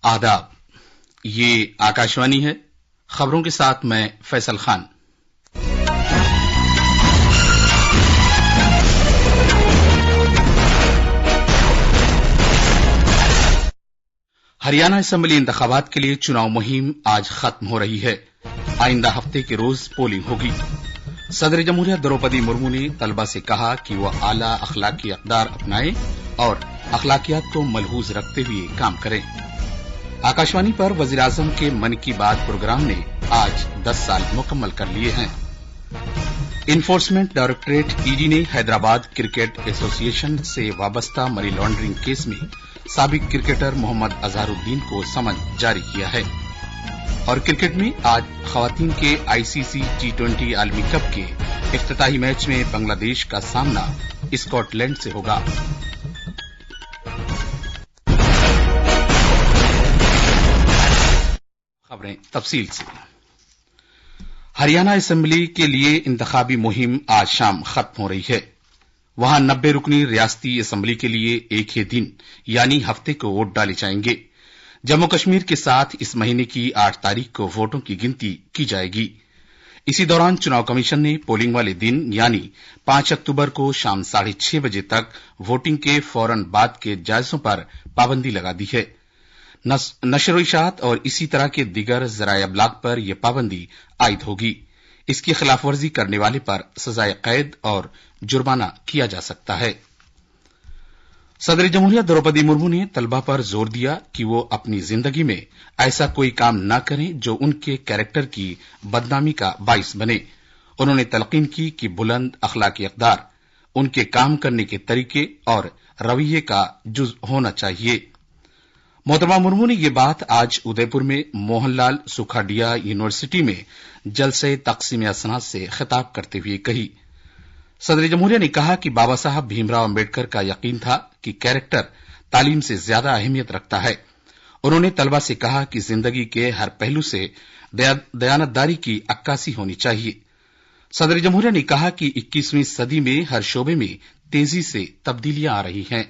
आदाब, ये आकाशवाणी है। खबरों के साथ मैं फैसल खान। हरियाणा असेंबली इंतखाबात के लिए चुनाव मुहिम आज खत्म हो रही है। आइंदा हफ्ते के रोज पोलिंग होगी। सदर जमहूरिया द्रौपदी मुर्मू ने तलबा से कहा कि वह आला अखलाकी अक़दार अपनाएं और अखलाकियात को मलहूज रखते हुए काम करें। आकाशवाणी पर वज़ीर आज़म के मन की बात प्रोग्राम ने आज 10 साल मुकम्मल कर लिए हैं। इन्फोर्समेंट डायरेक्टरेट ईडी ने हैदराबाद क्रिकेट एसोसिएशन से वाबस्ता मनी लॉन्ड्रिंग केस में साबिक क्रिकेटर मोहम्मद अजहरुद्दीन को समन जारी किया है। और क्रिकेट में आज खवातीन के आईसीसी T20 आलमी कप के इफ्तिताही मैच में बांग्लादेश का सामना स्कॉटलैंड से होगा। खबरें तफसील से। हरियाणा असेंबली के लिए इंतखाबी मुहिम आज शाम खत्म हो रही है। वहां 90 रुकनी रियासती असेंबली के लिए एक ही दिन यानी हफ्ते को वोट डाले जाएंगे। जम्मू कश्मीर के साथ इस महीने की 8 तारीख को वोटों की गिनती की जाएगी। इसी दौरान चुनाव कमीशन ने पोलिंग वाले दिन यानी 5 अक्टूबर को शाम 6:30 बजे तक वोटिंग के फौरन बाद के जायजों पर पाबंदी लगा दी है। नशर-ओ-इशात और इसी तरह के दिगर ज़राए अबलाग पर यह पाबंदी आयद होगी। इसकी खिलाफवर्जी करने वाले पर सजाए कैद और जुर्माना किया जा सकता है। सदर जमहूरिया द्रौपदी मुर्मू ने तलबा पर जोर दिया कि वो अपनी जिंदगी में ऐसा कोई काम न करें जो उनके कैरेक्टर की बदनामी का बाइस बने। उन्होंने तलकीन की कि बुलंद अखलाकी अक़दार उनके काम करने के तरीके और रवैये का जुज़ होना चाहिए। मोहतरमा मुर्मू ने ये बात आज उदयपुर में मोहनलाल सुखाडिया यूनिवर्सिटी में जलसे तक़सीम असनाद से खिताब करते हुए कही। सदर जमहूरिया ने कहा कि बाबा साहब भीमराव अम्बेडकर का यकीन था कि कैरेक्टर तालीम से ज्यादा अहमियत रखता है। उन्होंने तलबा से कहा कि जिंदगी के हर पहलू से दयानतदारी की अक्कासी होनी चाहिए। सदर जमहूरिया ने कहा कि 21वीं सदी में हर शोबे में तेजी से तब्दीलियां आ रही हैं।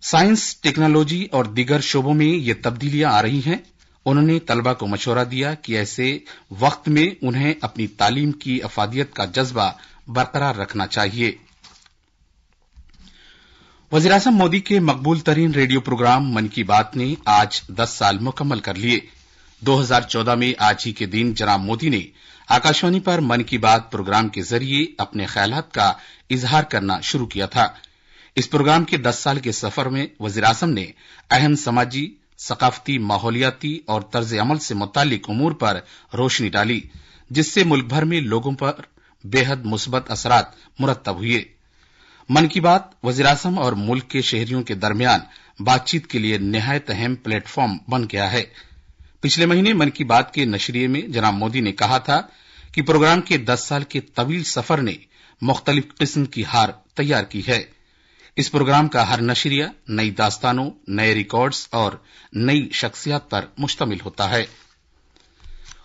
साइंस, टेक्नोलॉजी और दीगर शोबों में ये तब्दीलियां आ रही हैं। उन्होंने तलबा को मशवरा दिया कि ऐसे वक्त में उन्हें अपनी तालीम की अफादियत का जज्बा बरकरार रखना चाहिए। वज़ीर आज़म मोदी के मकबूल तरीन रेडियो प्रोग्राम मन की बात ने आज 10 साल मुकम्मल कर लिए। 2014 में आज ही के दिन जनाब मोदी ने आकाशवाणी पर मन की बात प्रोग्राम के जरिए अपने ख्यालात का इजहार करना शुरू किया था। इस प्रोग्राम के 10 साल के सफर में वज़ीर आज़म ने अहम समाजी, सकाफती, माहौलियाती और तर्ज अमल से मुतालिक उमूर पर रोशनी डाली, जिससे मुल्क भर में लोगों पर बेहद मुस्बत असरात मुरत्तब हुए। मन की बात वज़ीर आज़म और मुल्क के शहरियों के दरमियान बातचीत के लिए निहायत अहम प्लेटफॉर्म बन गया है। पिछले महीने मन की बात के नशरिये में जनाब मोदी ने कहा था कि प्रोग्राम के 10 साल के तवील सफर ने मुख्तलिफ किस्म की हार तैयार की है। इस प्रोग्राम का हर नशरिया नई दास्तानों, नए रिकॉर्ड्स और नई शख्सियत पर मुश्तमिल होता है।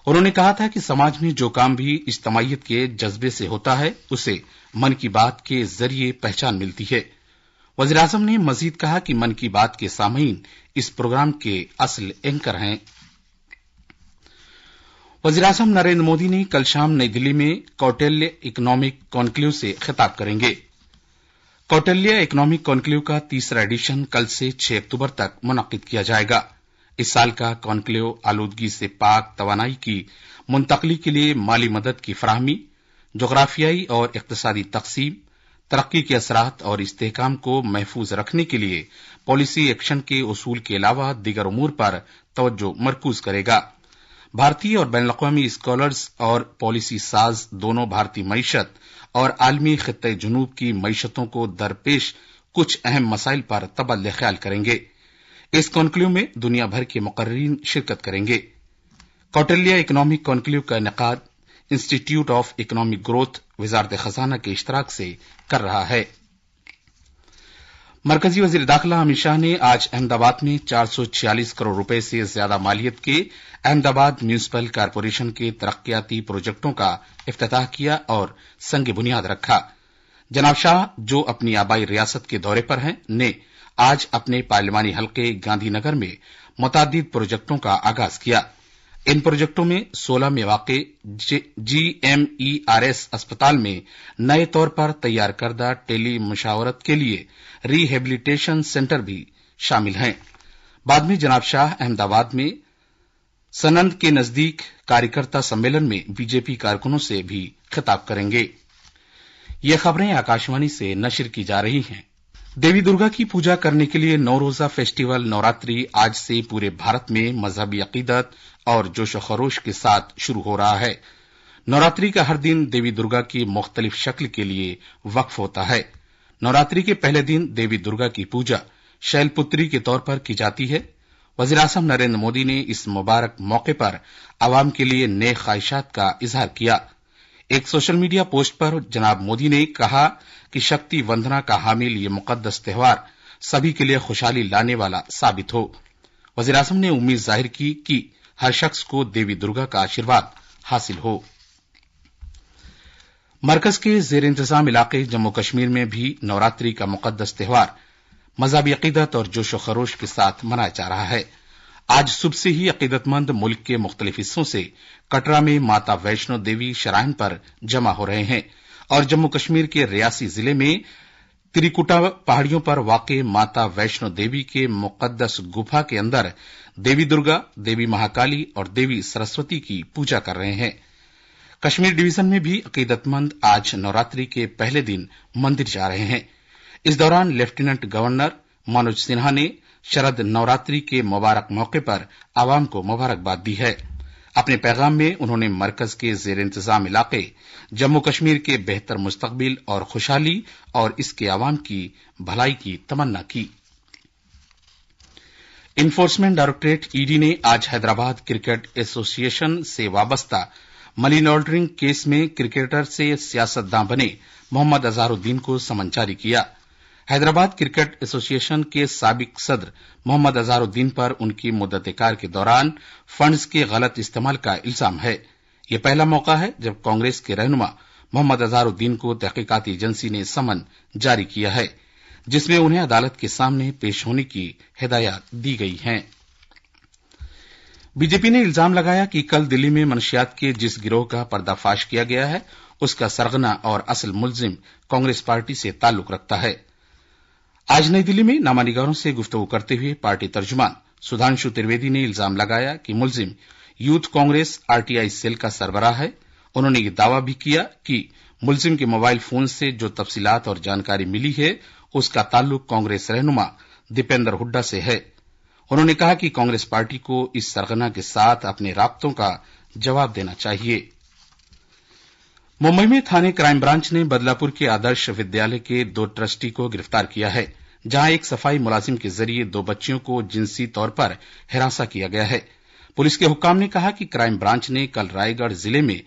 उन्होंने कहा था कि समाज में जो काम भी इज्तिमाइयत के जज्बे से होता है, उसे मन की बात के जरिए पहचान मिलती है। वज़ीर आज़म ने मजीद कहा कि मन की बात के सामीन इस प्रोग्राम के असल एंकर हैं। वज़ीर आज़म नरेंद्र मोदी ने कल शाम नई दिल्ली में कौटिल्य इकोनॉमिक कॉन्क्लेव से खिताब करेंगे। कौटिल्य इकोनॉमिक कॉन्क्लेव का तीसरा एडिशन कल से 6 अक्टूबर तक मुनक्किद किया जाएगा। इस साल का कॉन्क्लेव आलूदगी से पाक तवानाई की मुंतकली के लिए माली मदद की फराहमी, जोग्राफियाई और इक्तिसादी तकसीम, तरक्की के असरात और इस्तेहकाम को महफूज रखने के लिए पॉलिसी एक्शन के उसूल के अलावा दीगर उमूर पर तवज्जो मरकूज करेगा। भारतीय और बैनुल-अक़वामी स्कॉलर्स और पॉलिसी साज दोनों भारतीय मईशत और आलमी खित्ते जुनूब की मईशतों को दरपेश कुछ अहम मसाइल पर तबादले ख्याल करेंगे। इस कॉन्क्लेव में दुनिया भर के मुकर्रीन शिरकत करेंगे। कौटिल्य इकोनॉमिक कॉन्क्लेव का इनेकाद इंस्टीट्यूट ऑफ इकोनॉमिक ग्रोथ वजारत खजाना के इश्तराक से कर रहा है। मरकजी वजीर दाखिला अमित शाह ने आज अहमदाबाद में 446 करोड़ रुपए से ज्यादा मालियत के अहमदाबाद म्यूनिसिपल कारपोरेशन के तरक्कियाती प्रोजेक्टों का इफ्तिताह किया और संग बुनियाद रखा। जनाब शाह, जो अपनी आबाई रियासत के दौरे पर हैं, ने आज अपने पार्लिमानी हलके गांधी नगर में मुतअद्दिद प्रोजेक्टों का आगाज किया। इन प्रोजेक्टों में 16 में वाक़े GMERS अस्पताल में नए तौर पर तैयार करदा टेली मुशावरत के लिए रिहेबिलिटेशन सेंटर भी शामिल हैं। बाद में जनाब शाह अहमदाबाद में सनंद के नजदीक कार्यकर्ता सम्मेलन में बीजेपी कारकुनों से भी खिताब करेंगे। ये खबरें आकाशवाणी से नशर की जा रही हैं। देवी दुर्गा की पूजा करने के लिए 9 रोजा फेस्टिवल नवरात्रि आज से पूरे भारत में मजहबी अकीदत और जोश खरोश के साथ शुरू हो रहा है। नवरात्रि का हर दिन देवी दुर्गा की मुख्तलिफ शक्ल के लिए वक्फ होता है। नवरात्रि के पहले दिन देवी दुर्गा की पूजा शैलपुत्री के तौर पर की जाती है। वज़ीर-ए-आज़म नरेंद्र मोदी ने इस मुबारक मौके पर आवाम के लिए नेक ख्वाहिशात का इजहार किया। एक सोशल मीडिया पोस्ट पर जनाब मोदी ने कहा कि शक्ति वंदना का हामिल ये मुकद्दस त्योहार सभी के लिए खुशहाली लाने वाला साबित हो। वज़ीर-ए-आज़म ने उम्मीद जाहिर की कि हर शख्स को देवी दुर्गा का आशीर्वाद हासिल हो। मरकज के जेर इंतजाम इलाके जम्मू कश्मीर में भी नवरात्रि का मुकद्दस त्योहार मजहबी अकीदत और जोश खरोश के साथ मनाया जा रहा है। आज सुबह से ही अकीदतमंद मुल्क के मुख्तलिफ हिस्सों से कटरा में माता वैष्णो देवी शराइन पर जमा हो रहे हैं और जम्मू कश्मीर के रियासी जिले में त्रिकुटा पहाड़ियों पर वाक़े माता वैष्णो देवी के मुकद्दस गुफा के अंदर देवी दुर्गा, देवी महाकाली और देवी सरस्वती की पूजा कर रहे हैं। कश्मीर डिवीजन में भी अकीदतमंद आज नवरात्रि के पहले दिन मंदिर जा रहे हैं। इस दौरान लेफ्टिनेंट गवर्नर मनोज सिन्हा ने शरद नवरात्रि के मुबारक मौके पर आवाम को मुबारकबाद दी है। अपने पैगाम में उन्होंने मरकज के जेर इंतजाम इलाके जम्मू कश्मीर के बेहतर मुस्तकबिल और खुशहाली और इसके आवाम की भलाई की तमन्ना की। इन्फोर्समेंट डायरेक्टरेट ईडी ने आज हैदराबाद क्रिकेट एसोसिएशन से वाबस्ता मनी लॉन्ड्रिंग केस में क्रिकेटर से सियासतदां बने मोहम्मद अजहरुद्दीन को समन जारी किया। हैदराबाद क्रिकेट एसोसिएशन के साबिक सदर मोहम्मद अजहरुद्दीन पर उनकी मुद्दत-ए-कार के दौरान फंड्स के गलत इस्तेमाल का इल्जाम है। यह पहला मौका है जब कांग्रेस के रहनुमा मोहम्मद अजहरुद्दीन को तहकीकाती एजेंसी ने समन जारी किया है, जिसमें उन्हें अदालत के सामने पेश होने की हिदायत दी गई है। बीजेपी ने इल्जाम लगाया कि कल दिल्ली में मनशियात के जिस गिरोह का पर्दाफाश किया गया है उसका सरगना और असल मुलजिम कांग्रेस पार्टी से ताल्लुक रखता है। आज नई दिल्ली में नामानिगारों से गुफ्तगू करते हुए पार्टी तर्जुमान सुधांशु त्रिवेदी ने इल्जाम लगाया कि मुलजिम यूथ कांग्रेस आरटीआई सेल का सरबराह है। उन्होंने ये दावा भी किया कि मुलजिम के मोबाइल फोन से जो तफसीलात और जानकारी मिली है उसका ताल्लुक कांग्रेस रहनुमा दीपेंद्र हुड्डा से है। उन्होंने कहा कि कांग्रेस पार्टी को इस सरगना के साथ अपने राब्तों का जवाब देना चाहिए। मुंबई में थाने क्राइम ब्रांच ने बदलापुर के आदर्श विद्यालय के 2 ट्रस्टी को गिरफ्तार किया है, जहां एक सफाई मुलाजिम के जरिए 2 बच्चियों को जिनसी तौर पर हिरासा किया गया है। पुलिस के हुक्काम ने कहा कि क्राइम ब्रांच ने कल रायगढ़ जिले में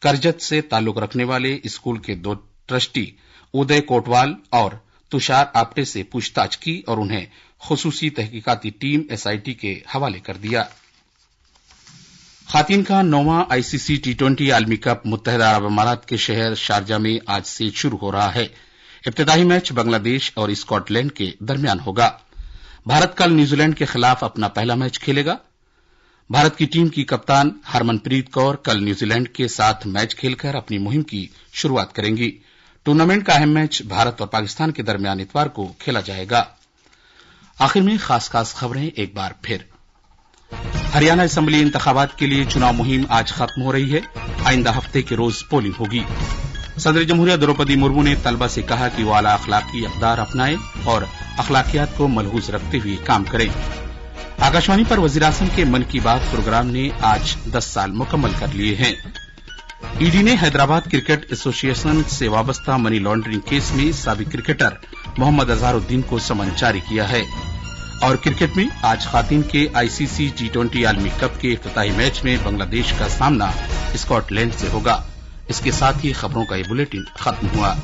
करजत से ताल्लुक रखने वाले स्कूल के 2 ट्रस्टी उदय कोटवाल और तुषार आप्टे से पूछताछ की और उन्हें खुसूसी तहकीकाती टीम एसआईटी के हवाले कर दिया। खातीन का 9वां आईसीसी टी20 आलमी कप मुत्तहिदा अरब अमारात के शहर शारजा में आज से शुरू हो रहा है। इब्तिदाई मैच बांग्लादेश और स्कॉटलैंड के दरमियान होगा। भारत कल न्यूजीलैंड के खिलाफ अपना पहला मैच खेलेगा। भारत की टीम की कप्तान हरमनप्रीत कौर कल न्यूजीलैंड के साथ मैच खेलकर अपनी मुहिम की शुरुआत करेंगी। टूर्नामेंट का अहम मैच भारत और पाकिस्तान के दरमियान इतवार को खेला जाएगा। आखिर में खास खबरें एक बार फिर। हरियाणा असेंबली इंतखाबात के लिए चुनाव मुहिम आज खत्म हो रही है। आइंदा हफ्ते के रोज पोलिंग होगी। सदर जमहूरिया द्रौपदी मुर्मू ने तलबा से कहा कि वो आला अखलाकी अक़दार अपनाएं और अखलाकियात को मलहूज रखते हुए काम करें। आकाशवाणी पर वज़ीर-ए-आज़म के मन की बात प्रोग्राम ने आज 10 साल मुकम्मल कर लिए हैं। ईडी ने हैदराबाद क्रिकेट एसोसिएशन से वाबस्ता मनी लॉन्ड्रिंग केस में साबिक क्रिकेटर मोहम्मद अजहरुद्दीन को समन जारी किया है। और क्रिकेट में आज खातीन के आईसीसी टी20 आलमी कप के इफ्तिताही मैच में बांग्लादेश का सामना स्कॉटलैंड से होगा। इसके साथ ही खबरों का ये बुलेटिन खत्म हुआ।